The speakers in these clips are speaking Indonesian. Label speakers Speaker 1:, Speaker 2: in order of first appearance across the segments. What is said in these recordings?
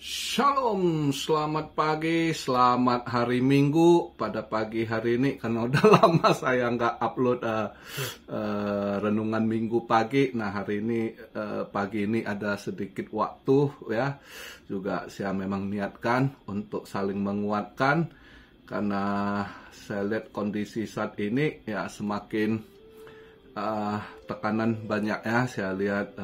Speaker 1: Shalom, selamat pagi, selamat hari Minggu. Pada pagi hari ini, karena udah lama saya nggak upload renungan Minggu pagi. Nah, hari ini pagi ini ada sedikit waktu ya. Juga saya memang niatkan untuk saling menguatkan, karena saya lihat kondisi saat ini ya semakin tekanan banyak ya. Saya lihat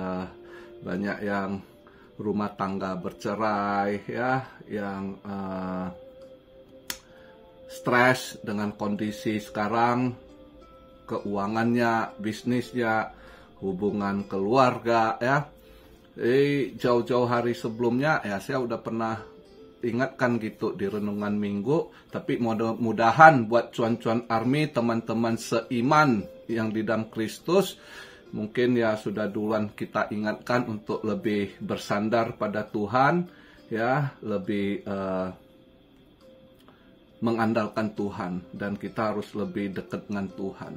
Speaker 1: banyak yang rumah tangga bercerai ya, yang stres dengan kondisi sekarang, keuangannya, bisnisnya, hubungan keluarga ya. Jauh-jauh hari sebelumnya ya saya udah pernah ingatkan gitu di renungan Minggu, tapi mudah-mudahan buat cuan-cuan army, teman-teman seiman yang di dalam Kristus, mungkin ya sudah duluan kita ingatkan untuk lebih bersandar pada Tuhan ya, lebih mengandalkan Tuhan, dan kita harus lebih dekat dengan Tuhan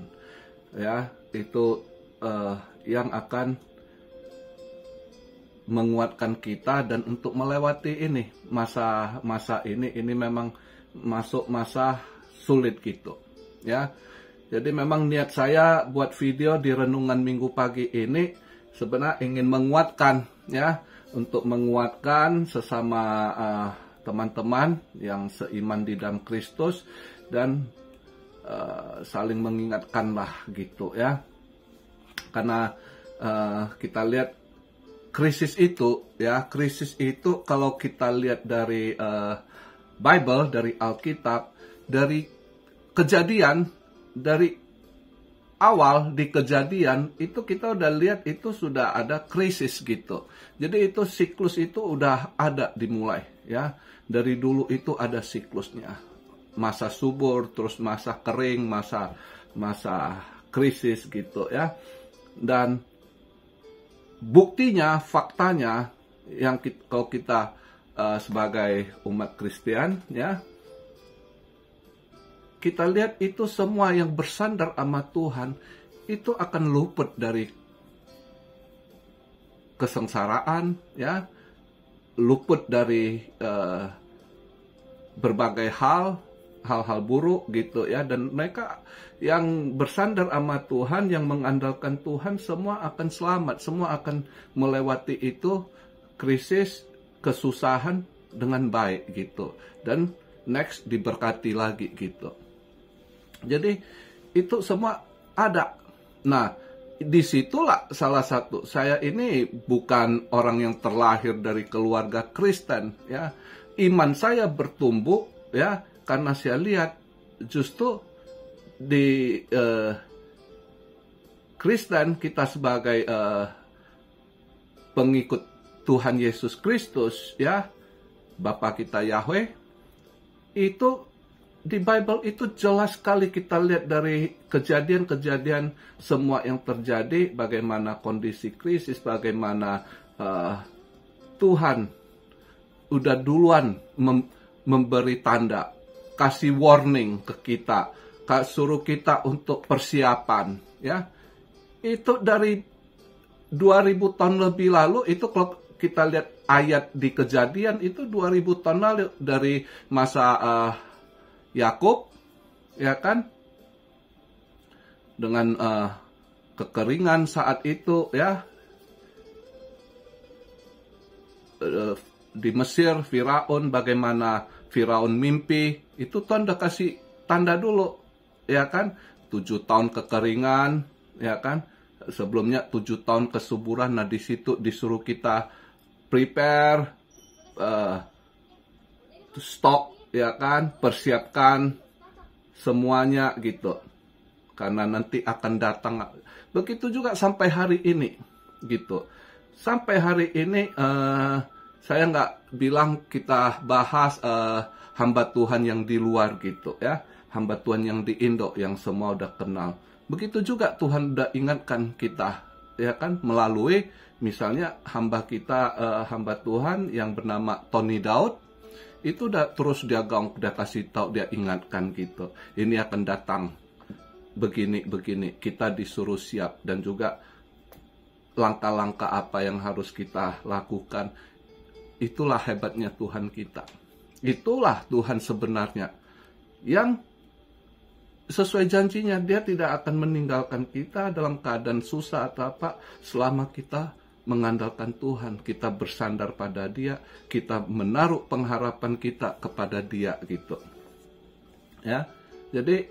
Speaker 1: ya. Itu yang akan menguatkan kita, dan untuk melewati ini masa ini memang masuk masa sulit gitu ya. Jadi memang niat saya buat video di renungan Minggu pagi ini sebenarnya ingin menguatkan ya, untuk menguatkan sesama teman-teman yang seiman di dalam Kristus, dan saling mengingatkan lah gitu ya. Karena kita lihat krisis itu kalau kita lihat dari Bible, dari Alkitab, dari Kejadian, dari awal di Kejadian itu kita udah lihat itu sudah ada krisis gitu. Jadi itu siklus itu udah ada dimulai ya. Dari dulu itu ada siklusnya. Masa subur, terus masa kering, masa krisis gitu ya. Dan buktinya, faktanya yang kalau kita sebagai umat Kristen ya, kita lihat itu semua yang bersandar sama Tuhan itu akan luput dari kesengsaraan ya, luput dari berbagai hal-hal buruk gitu ya. Dan mereka yang bersandar sama Tuhan, yang mengandalkan Tuhan, semua akan selamat, semua akan melewati itu krisis, kesusahan dengan baik gitu, dan next diberkati lagi gitu. Jadi itu semua ada. Nah, disitulah salah satu, saya ini bukan orang yang terlahir dari keluarga Kristen ya. Iman saya bertumbuh ya, karena saya lihat justru di Kristen, kita sebagai pengikut Tuhan Yesus Kristus ya, Bapa kita Yahweh, itu di Bible itu jelas sekali kita lihat dari kejadian-kejadian semua yang terjadi, bagaimana kondisi krisis, bagaimana Tuhan udah duluan memberi tanda, kasih warning ke kita, suruh kita untuk persiapan ya. Itu dari 2000 tahun lebih lalu, itu kalau kita lihat ayat di Kejadian itu 2000 tahun lalu, dari masa Yakub ya kan, dengan kekeringan saat itu ya, di Mesir Firaun, bagaimana Firaun mimpi, itu Tuhan udah kasih tanda dulu ya kan. 7 tahun kekeringan ya kan, sebelumnya 7 tahun kesuburan. Nah, di situ disuruh kita prepare, stok ya kan, persiapkan semuanya gitu, karena nanti akan datang. Begitu juga sampai hari ini gitu. Sampai hari ini saya nggak bilang kita bahas hamba Tuhan yang di luar gitu ya, hamba Tuhan yang di Indo yang semua udah kenal. Begitu juga Tuhan udah ingatkan kita ya kan, melalui misalnya hamba kita, hamba Tuhan yang bernama Tony Daud. Itu udah terus dia kasih tahu, dia ingatkan gitu, ini akan datang begini, kita disuruh siap, dan juga langkah-langkah apa yang harus kita lakukan. itulah hebatnya Tuhan kita. Itulah Tuhan sebenarnya, yang sesuai janjinya, dia tidak akan meninggalkan kita dalam keadaan susah atau apa, selama kita mengandalkan Tuhan, kita bersandar pada Dia, kita menaruh pengharapan kita kepada Dia gitu. Ya. Jadi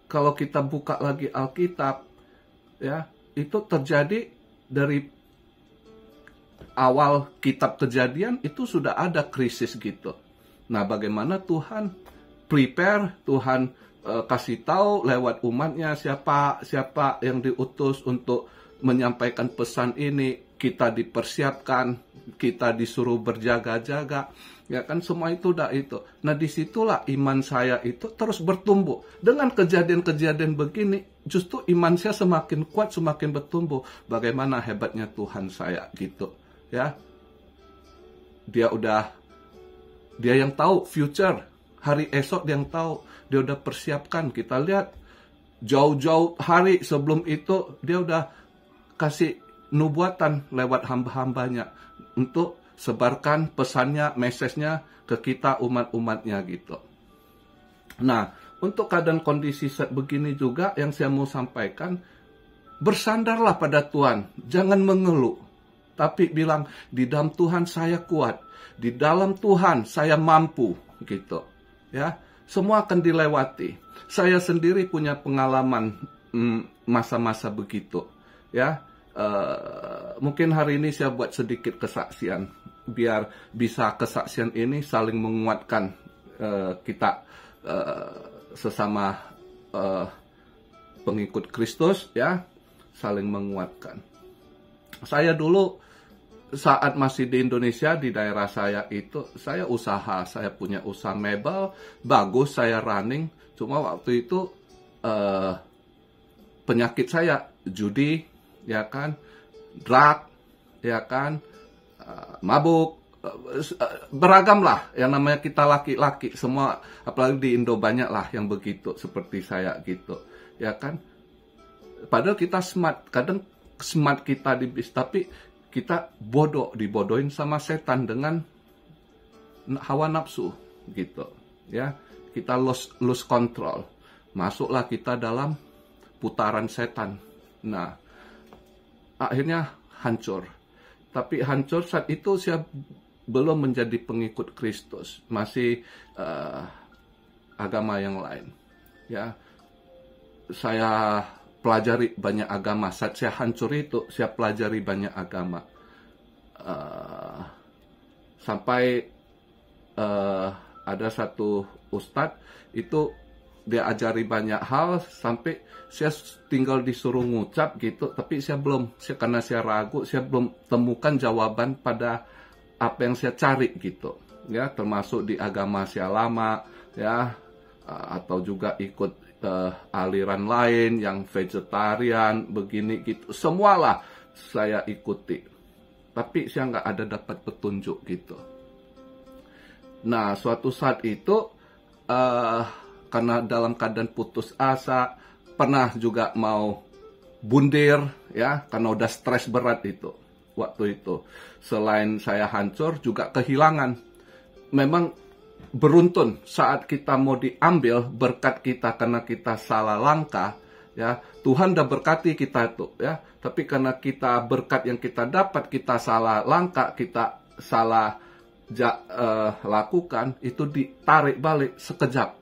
Speaker 1: kalau kita buka lagi Alkitab, ya, itu terjadi dari awal kitab Kejadian itu sudah ada krisis gitu. Nah, bagaimana Tuhan prepare, Tuhan kasih tahu lewat umatnya siapa yang diutus untuk menyampaikan pesan ini, kita dipersiapkan, kita disuruh berjaga-jaga, ya kan, semua itu udah itu. Nah, disitulah iman saya itu terus bertumbuh. Dengan kejadian-kejadian begini, justru iman saya semakin kuat, semakin bertumbuh. Bagaimana hebatnya Tuhan saya gitu, ya. Dia yang tahu future, hari esok dia yang tahu, dia udah persiapkan. Kita lihat jauh-jauh hari sebelum itu dia udah kasih nubuatan lewat hamba-hambanya untuk sebarkan pesannya, message-nya ke kita umat-umatnya gitu. Nah, untuk keadaan kondisi saat begini juga yang saya mau sampaikan, bersandarlah pada Tuhan, jangan mengeluh, tapi bilang di dalam Tuhan saya kuat, di dalam Tuhan saya mampu gitu. Ya, semua akan dilewati. Saya sendiri punya pengalaman masa-masa begitu. Ya, mungkin hari ini saya buat sedikit kesaksian, biar bisa kesaksian ini saling menguatkan kita sesama pengikut Kristus, ya, saling menguatkan. Saya dulu saat masih di Indonesia, di daerah saya itu, saya punya usaha mebel, bagus, saya running, cuma waktu itu penyakit saya judi, ya kan, drug, ya kan, mabuk, beragam lah, yang namanya kita laki-laki semua, apalagi di Indo banyak lah yang begitu seperti saya gitu, ya kan. Padahal kita smart, kadang smart kita tapi kita bodoh, dibodohin sama setan dengan hawa nafsu gitu, ya. Kita lose control, masuklah kita dalam putaran setan. Nah, akhirnya hancur. Tapi hancur saat itu saya belum menjadi pengikut Kristus, masih agama yang lain. Ya, saya pelajari banyak agama. Saat saya hancur itu, saya pelajari banyak agama. Sampai ada satu ustadz itu dia ajari banyak hal, sampai saya tinggal disuruh ngucap gitu, tapi karena saya ragu, saya belum temukan jawaban pada apa yang saya cari gitu, ya, termasuk di agama saya lama, ya, atau juga ikut aliran lain yang vegetarian begini gitu, semualah saya ikuti, tapi saya nggak ada dapat petunjuk gitu. Nah, suatu saat itu karena dalam keadaan putus asa, pernah juga mau bundir, ya, karena udah stres berat itu waktu itu. Selain saya hancur, juga kehilangan. Memang beruntun saat kita mau diambil berkat kita karena kita salah langkah, ya. Tuhan udah berkati kita itu, ya. Tapi karena kita berkat yang kita dapat, kita salah langkah, kita salah lakukan, itu ditarik balik sekejap.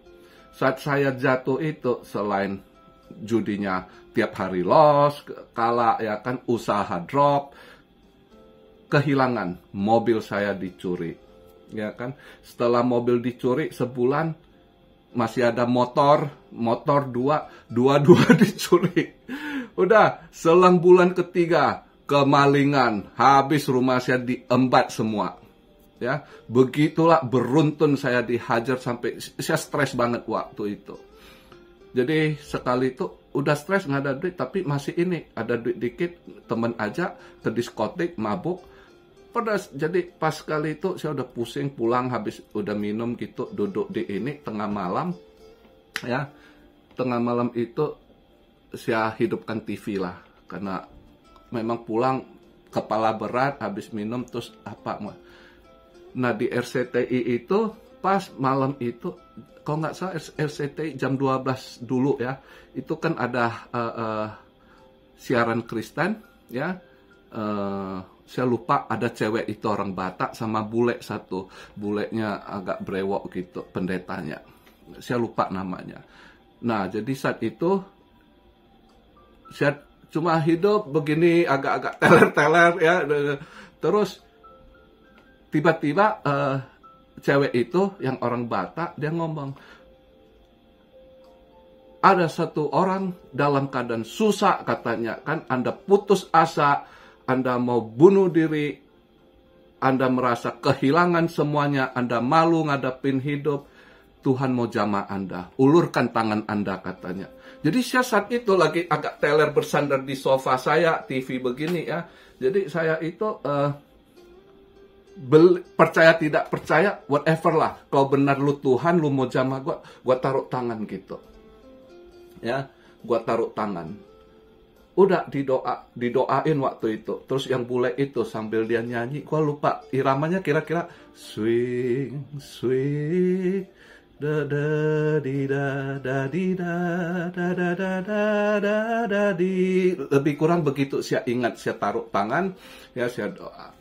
Speaker 1: Saat saya jatuh itu, selain judinya tiap hari loss, kalah, ya kan, usaha drop, kehilangan, mobil saya dicuri, ya kan. Setelah mobil dicuri sebulan, masih ada motor dua dicuri. Udah, selang bulan ketiga, kemalingan, habis rumah saya diembat semua. Ya, begitulah beruntun saya dihajar sampai saya stres banget waktu itu. Jadi sekali itu udah stres, nggak ada duit, tapi masih ini ada duit dikit, temen aja ke diskotik mabuk. Jadi pas kali itu saya udah pusing, pulang habis udah minum gitu, duduk di ini tengah malam, ya, tengah malam itu saya hidupkan TV lah, karena memang pulang kepala berat habis minum terus apa. Nah di RCTI itu pas malam itu, kalau nggak salah RCTI jam 12 dulu ya, itu kan ada siaran Kristen ya. Saya lupa ada cewek itu orang Batak sama bule satu, bulenya agak brewok gitu pendetanya, saya lupa namanya. Nah jadi saat itu saya cuma hidup begini agak-agak teler-teler ya, terus tiba-tiba cewek itu yang orang Batak dia ngomong, ada satu orang dalam keadaan susah katanya kan, Anda putus asa, Anda mau bunuh diri, Anda merasa kehilangan semuanya, Anda malu ngadapin hidup, Tuhan mau jamah Anda, ulurkan tangan Anda katanya. Jadi saya saat itu lagi agak teler bersandar di sofa saya, TV begini ya. Jadi saya itu percaya tidak percaya, whatever lah. Kalau benar lu Tuhan, lu mau jamah gua taruh tangan gitu. Ya, gua taruh tangan. Udah didoain waktu itu. Terus yang bule itu sambil dia nyanyi, gua lupa iramanya, kira-kira swing swing da da di da da di da da da da da da da di, lebih kurang begitu saya ingat. Saya taruh tangan ya, saya doa.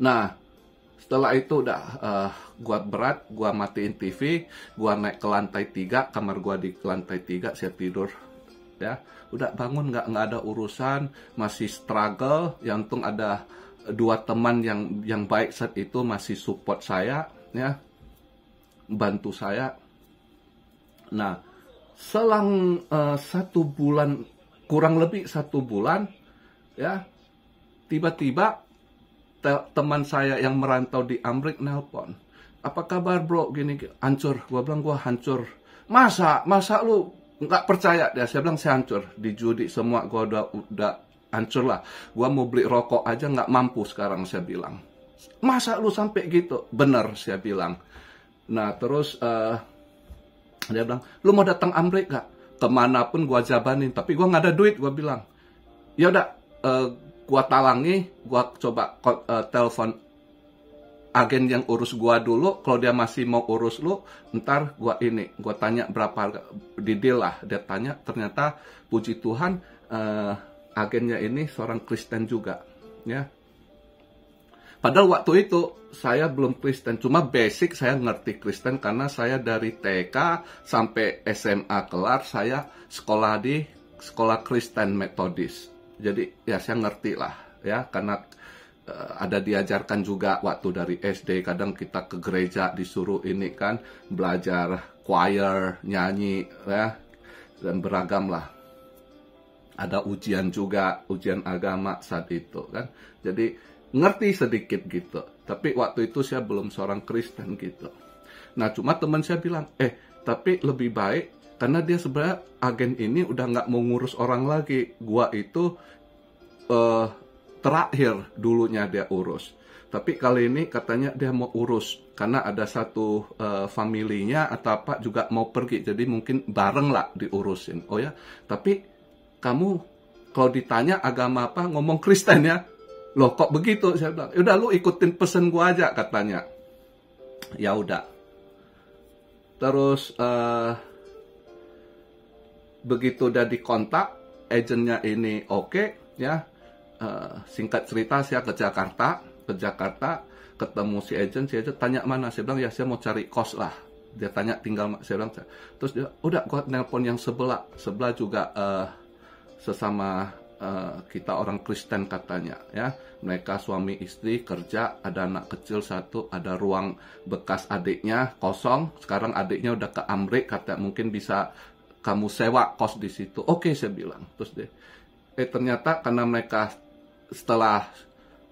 Speaker 1: Nah setelah itu udah gua berat, gua matiin TV, gua naik ke lantai 3, kamar gua di lantai 3, saya tidur ya. Udah bangun nggak ada urusan, masih struggle. Yang untung ada 2 teman yang baik saat itu masih support saya ya, bantu saya. Nah selang 1 bulan, kurang lebih 1 bulan ya, tiba-tiba teman saya yang merantau di Amrik nelpon, apa kabar bro, gini, hancur. Gua bilang gua hancur. Masa lu nggak percaya? Dia, saya bilang saya hancur di judi semua, gua udah hancur lah. Gua mau beli rokok aja nggak mampu sekarang, saya bilang. Masa lu sampai gitu? Bener, saya bilang. Nah terus dia bilang, lu mau datang Amrik gak? Kemanapun gua jabanin, tapi gua nggak ada duit. Gua bilang, ya udah, gua talangi, gua coba telepon agen yang urus gua dulu. Kalau dia masih mau urus lu, ntar gua tanya berapa di deal lah. Dia tanya, ternyata puji Tuhan agennya ini seorang Kristen juga ya. Padahal waktu itu saya belum Kristen, cuma basic saya ngerti Kristen karena saya dari TK sampai SMA kelar saya sekolah di sekolah Kristen Metodis. Jadi ya saya ngerti lah ya, karena ada diajarkan juga waktu dari SD. Kadang kita ke gereja disuruh ini kan, belajar choir, nyanyi ya, dan beragam lah. Ada ujian juga, ujian agama saat itu kan. Jadi ngerti sedikit gitu. Tapi waktu itu saya belum seorang Kristen gitu. Nah cuma teman saya bilang, tapi lebih baik, karena dia sebenarnya agen ini udah nggak mau ngurus orang lagi. Gua itu terakhir dulunya dia urus. Tapi kali ini katanya dia mau urus, karena ada satu familinya atau apa juga mau pergi. Jadi mungkin bareng lah diurusin. Oh ya, tapi kamu kalau ditanya agama apa, ngomong Kristen ya. Loh kok begitu? Saya bilang, udah lu ikutin pesen gua aja katanya. Ya udah. Terus begitu udah dikontak, agennya ini oke ya. Singkat cerita saya ke Jakarta, ketemu si agen tanya mana, saya bilang ya saya mau cari kos lah. Dia tanya tinggal, saya bilang, terus dia udah gua nelpon yang sebelah juga sesama kita orang Kristen katanya ya. Mereka suami istri kerja, ada anak kecil 1, ada ruang bekas adiknya kosong. Sekarang adiknya udah ke Amrik, kata mungkin bisa kamu sewa kos di situ. Oke, saya bilang. Terus deh, ternyata karena mereka setelah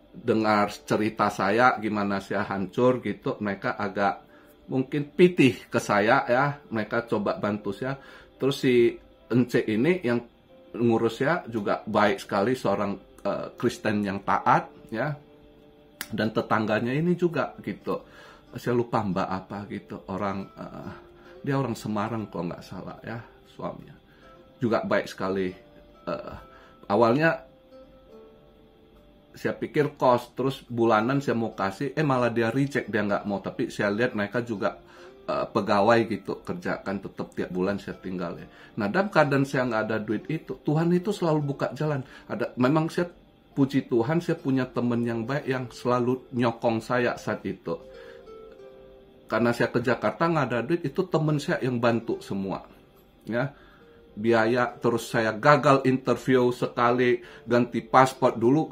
Speaker 1: dengar cerita saya gimana saya hancur gitu, mereka agak mungkin pitih ke saya ya. Mereka coba bantu saya. Terus si Ence ini yang ngurus ya juga baik sekali, seorang Kristen yang taat ya. Dan tetangganya ini juga gitu, saya lupa mbak apa gitu, orang dia orang Semarang kalau nggak salah ya, suaminya juga baik sekali. Awalnya saya pikir kos, terus bulanan saya mau kasih, malah dia reject, dia nggak mau. Tapi saya lihat mereka juga pegawai gitu, kerjakan tetap tiap bulan saya tinggal ya. Nah, dalam keadaan saya nggak ada duit itu, Tuhan itu selalu buka jalan. Memang saya puji Tuhan, saya punya teman yang baik yang selalu nyokong saya saat itu. Karena saya ke Jakarta nggak ada duit, itu teman saya yang bantu semua, ya. Biaya, terus saya gagal interview sekali, ganti paspor dulu,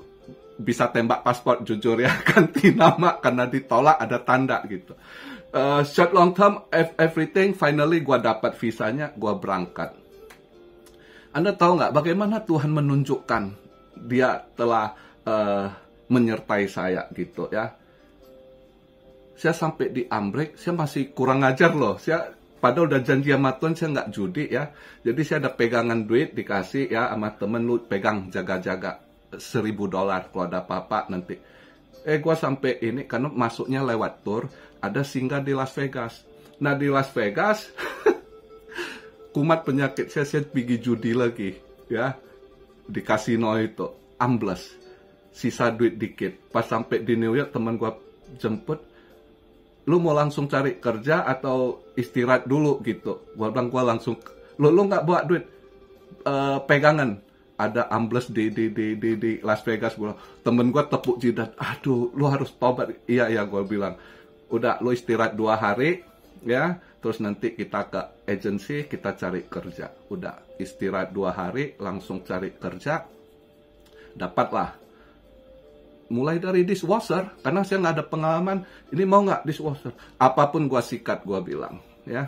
Speaker 1: bisa tembak paspor jujur ya, ganti nama karena ditolak ada tanda gitu. Short long term everything, finally gua dapat visanya, gua berangkat. Anda tahu nggak bagaimana Tuhan menunjukkan dia telah menyertai saya gitu ya. Saya sampai di Amrik, saya masih kurang ajar loh. Saya padahal udah janji sama Tuhan, saya nggak judi ya. Jadi saya ada pegangan duit dikasih ya sama temen, lu pegang jaga-jaga $1.000 kalau ada apa-apa nanti. Gua sampai ini karena masuknya lewat tour, ada singgah di Las Vegas. Nah di Las Vegas, kumat penyakit saya pergi judi lagi ya di kasino itu, ambles, sisa duit dikit. Pas sampai di New York teman gua jemput, lu mau langsung cari kerja atau istirahat dulu gitu. Gua bilang gua langsung, lu nggak bawa duit, pegangan. Ada ambles di Las Vegas. Temen gue tepuk jidat, aduh lu harus tobat. Iya gue bilang, udah lu istirahat 2 hari ya, terus nanti kita ke agensi, kita cari kerja. Udah istirahat 2 hari, langsung cari kerja, dapatlah. Mulai dari dishwasher, karena saya nggak ada pengalaman, ini mau nggak dishwasher, apapun gue sikat, gue bilang ya.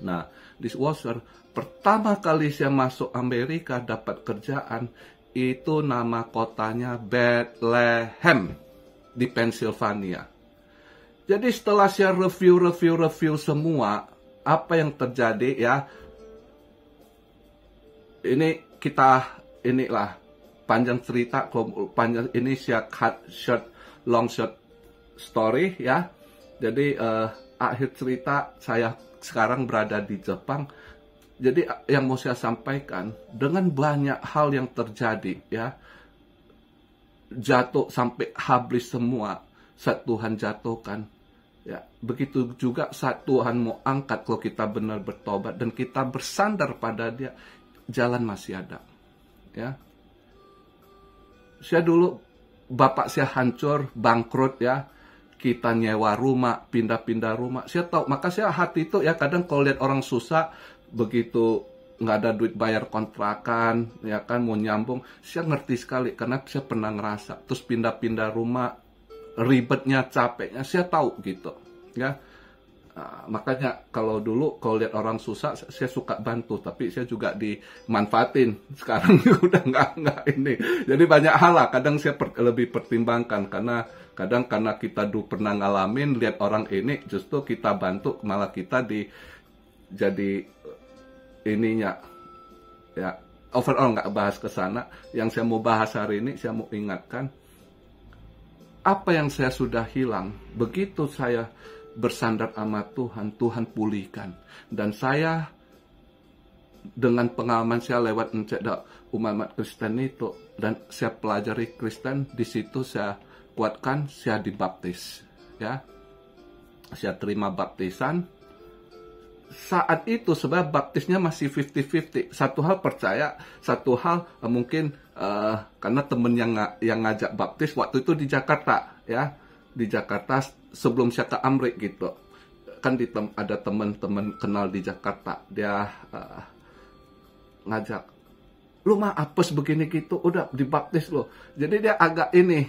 Speaker 1: Nah dishwasher, pertama kali saya masuk Amerika dapat kerjaan, itu nama kotanya Bethlehem di Pennsylvania. Jadi setelah saya review semua, apa yang terjadi ya, inilah panjang cerita, panjang ini saya cut long short story ya. Jadi akhir cerita saya sekarang berada di Jepang. Jadi yang mau saya sampaikan, dengan banyak hal yang terjadi ya, jatuh sampai habis semua saat Tuhan jatuhkan ya. Begitu juga saat Tuhan mau angkat, kalau kita benar bertobat dan kita bersandar pada Dia, jalan masih ada ya. Saya dulu, bapak saya hancur, bangkrut ya, kita nyewa rumah, pindah-pindah rumah. Saya tahu, maka saya hati itu ya, kadang kalau lihat orang susah, begitu nggak ada duit bayar kontrakan, ya kan, mau nyambung, saya ngerti sekali, karena saya pernah ngerasa, terus pindah-pindah rumah, ribetnya, capeknya, saya tahu gitu, ya. Nah, makanya kalau dulu, kalau lihat orang susah, saya suka bantu, tapi saya juga dimanfaatin, sekarang udah nggak ini, jadi banyak hal lah, kadang saya lebih pertimbangkan, karena kita dulu pernah ngalamin, lihat orang ini, justru kita bantu, malah kita jadi ininya ya. Overall nggak bahas ke sana. Yang saya mau bahas hari ini, saya mau ingatkan apa yang saya sudah hilang. Begitu saya bersandar sama Tuhan, Tuhan pulihkan. Dan saya dengan pengalaman saya lewat mencedak umat Kristen itu, dan saya pelajari Kristen, di situ saya kuatkan, saya dibaptis ya. Saya terima baptisan. Saat itu sebab baptisnya masih 50-50. Satu hal percaya, satu hal mungkin karena temen yang ngajak baptis waktu itu di Jakarta ya. Di Jakarta sebelum saya ke Amrik gitu. Kan ada teman-teman kenal di Jakarta. Dia ngajak, lu mah apes begini gitu, udah dibaptis lo. Jadi dia agak ini,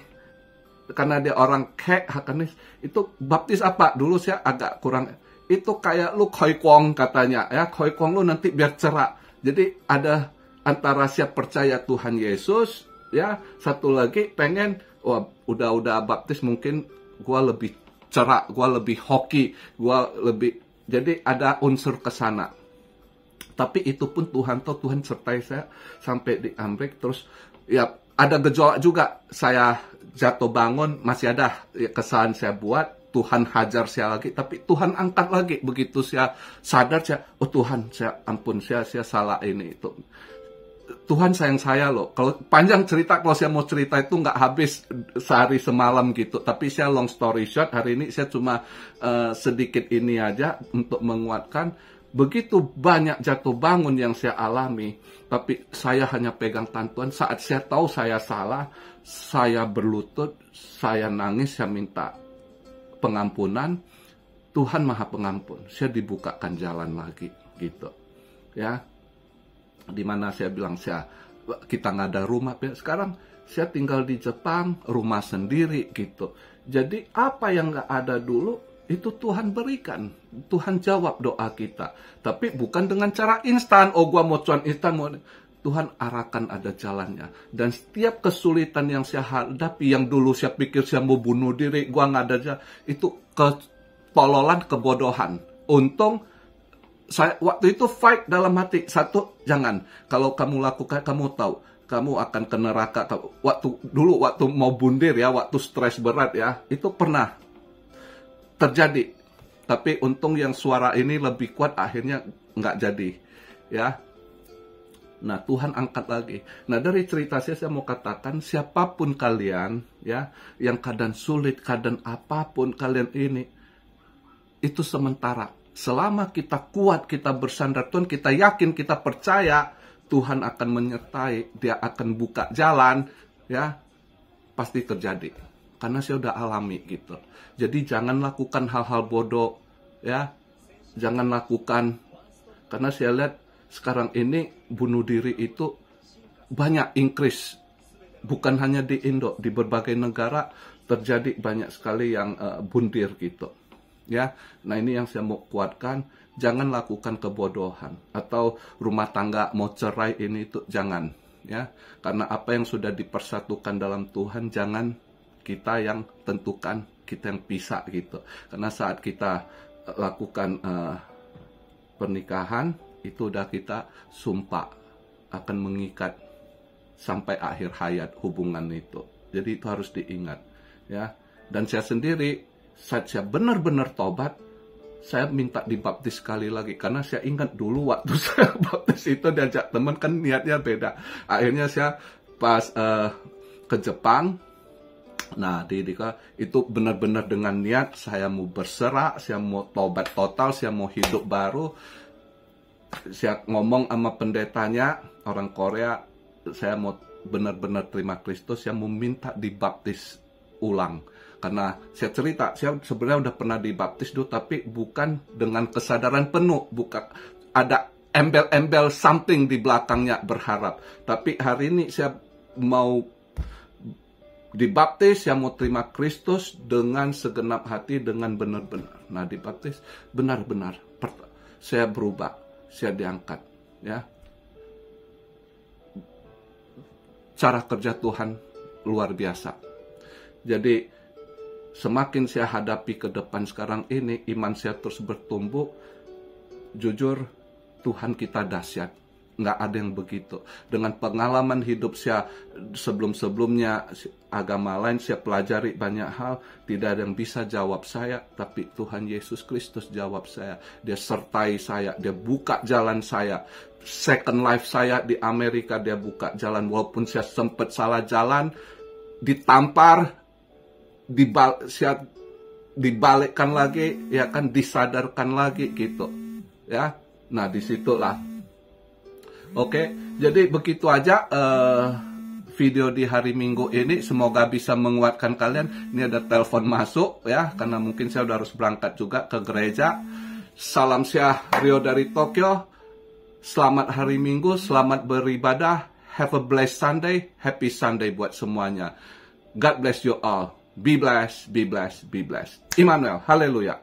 Speaker 1: karena dia orang kek Hakanis, itu baptis apa? Dulu saya agak kurang. Itu kayak lu koi kuong katanya ya, koi kuong lu nanti biar cerak. Jadi ada antara siap percaya Tuhan Yesus ya, satu lagi pengen udah baptis mungkin gua lebih cerak, gua lebih hoki, gua lebih, jadi ada unsur kesana. Tapi itu pun Tuhan tahu, Tuhan sertai saya sampai di Amrik. Terus ya ada gejolak juga, saya jatuh bangun, masih ada kesalahan saya buat, Tuhan hajar saya lagi, tapi Tuhan angkat lagi. Begitu saya sadar, oh Tuhan, saya ampun, saya salah ini itu. Tuhan sayang saya loh. Kalau panjang cerita, kalau saya mau cerita itu nggak habis sehari semalam gitu. Tapi saya long story short, hari ini saya cuma sedikit ini aja untuk menguatkan. Begitu banyak jatuh bangun yang saya alami, tapi saya hanya pegang tangan Tuhan. Saat saya tahu saya salah, saya berlutut, saya nangis, saya minta pengampunan. Tuhan Maha Pengampun. Saya dibukakan jalan lagi gitu. Ya. Dimana saya bilang kita nggak ada rumah. Sekarang saya tinggal di Jepang, rumah sendiri gitu. Jadi apa yang nggak ada dulu itu Tuhan berikan. Tuhan jawab doa kita. Tapi bukan dengan cara instan. Oh, gua mau cuan instan. Tuhan arahkan ada jalannya. Dan setiap kesulitan yang saya hadapi, yang dulu saya pikir saya mau bunuh diri, gua nggak ada jalan, itu ketololan, kebodohan. Untung saya waktu itu fight dalam hati. Satu, jangan. Kalau kamu lakukan, kamu tahu, kamu akan ke neraka. Waktu mau bundir ya, waktu stres berat ya, itu pernah terjadi. Tapi untung yang suara ini lebih kuat, akhirnya nggak jadi. Ya. Nah, Tuhan angkat lagi. Nah, dari cerita saya mau katakan, siapapun kalian, ya, yang keadaan sulit, keadaan apapun kalian ini, itu sementara. Selama kita kuat, kita bersandar Tuhan, kita yakin, kita percaya, Tuhan akan menyertai, Dia akan buka jalan, ya, pasti terjadi. Karena saya udah alami gitu. Jadi jangan lakukan hal-hal bodoh, ya. Jangan lakukan, karena saya lihat sekarang ini bunuh diri itu banyak increase. Bukan hanya di Indo, di berbagai negara terjadi banyak sekali yang bundir gitu. Ya, nah ini yang saya mau kuatkan, jangan lakukan kebodohan atau rumah tangga mau cerai ini itu jangan, ya. Karena apa yang sudah dipersatukan dalam Tuhan jangan kita yang tentukan, kita yang pisah gitu. Karena saat kita lakukan pernikahan itu udah kita sumpah akan mengikat sampai akhir hayat hubungan itu. Jadi itu harus diingat, ya. Dan saya sendiri saat saya benar-benar tobat, saya minta dibaptis sekali lagi. Karena saya ingat dulu waktu saya baptis itu diajak teman, kan niatnya beda. Akhirnya saya pas ke Jepang, nah itu benar-benar dengan niat, saya mau berserah, saya mau tobat total, saya mau hidup baru. Saya ngomong sama pendetanya, orang Korea, saya mau benar-benar terima Kristus, saya mau minta dibaptis ulang. Karena saya cerita, saya sebenarnya udah pernah dibaptis dulu, tapi bukan dengan kesadaran penuh, bukan ada embel-embel something di belakangnya berharap. Tapi hari ini saya mau dibaptis, saya mau terima Kristus dengan segenap hati, dengan benar-benar. Nah, dibaptis benar-benar, saya berubah, saya diangkat, ya. Cara kerja Tuhan luar biasa. Jadi semakin saya hadapi ke depan sekarang ini, iman saya terus bertumbuh. Jujur, Tuhan kita dahsyat. Nggak ada yang begitu. Dengan pengalaman hidup saya sebelum-sebelumnya, agama lain saya pelajari banyak hal. Tidak ada yang bisa jawab saya, tapi Tuhan Yesus Kristus jawab saya. Dia sertai saya, Dia buka jalan saya. Second life saya di Amerika, Dia buka jalan. Walaupun saya sempat salah jalan, ditampar, dibalikkan lagi, ya kan, disadarkan lagi gitu, ya. Nah, disitulah. Oke, jadi begitu aja video di hari Minggu ini. Semoga bisa menguatkan kalian. Ini ada telepon masuk, ya, karena mungkin saya udah harus berangkat juga ke gereja. Salam saya Rio dari Tokyo. Selamat hari Minggu, selamat beribadah. Have a blessed Sunday, happy Sunday buat semuanya. God bless you all. Be blessed, be blessed, be blessed. Immanuel, haleluya.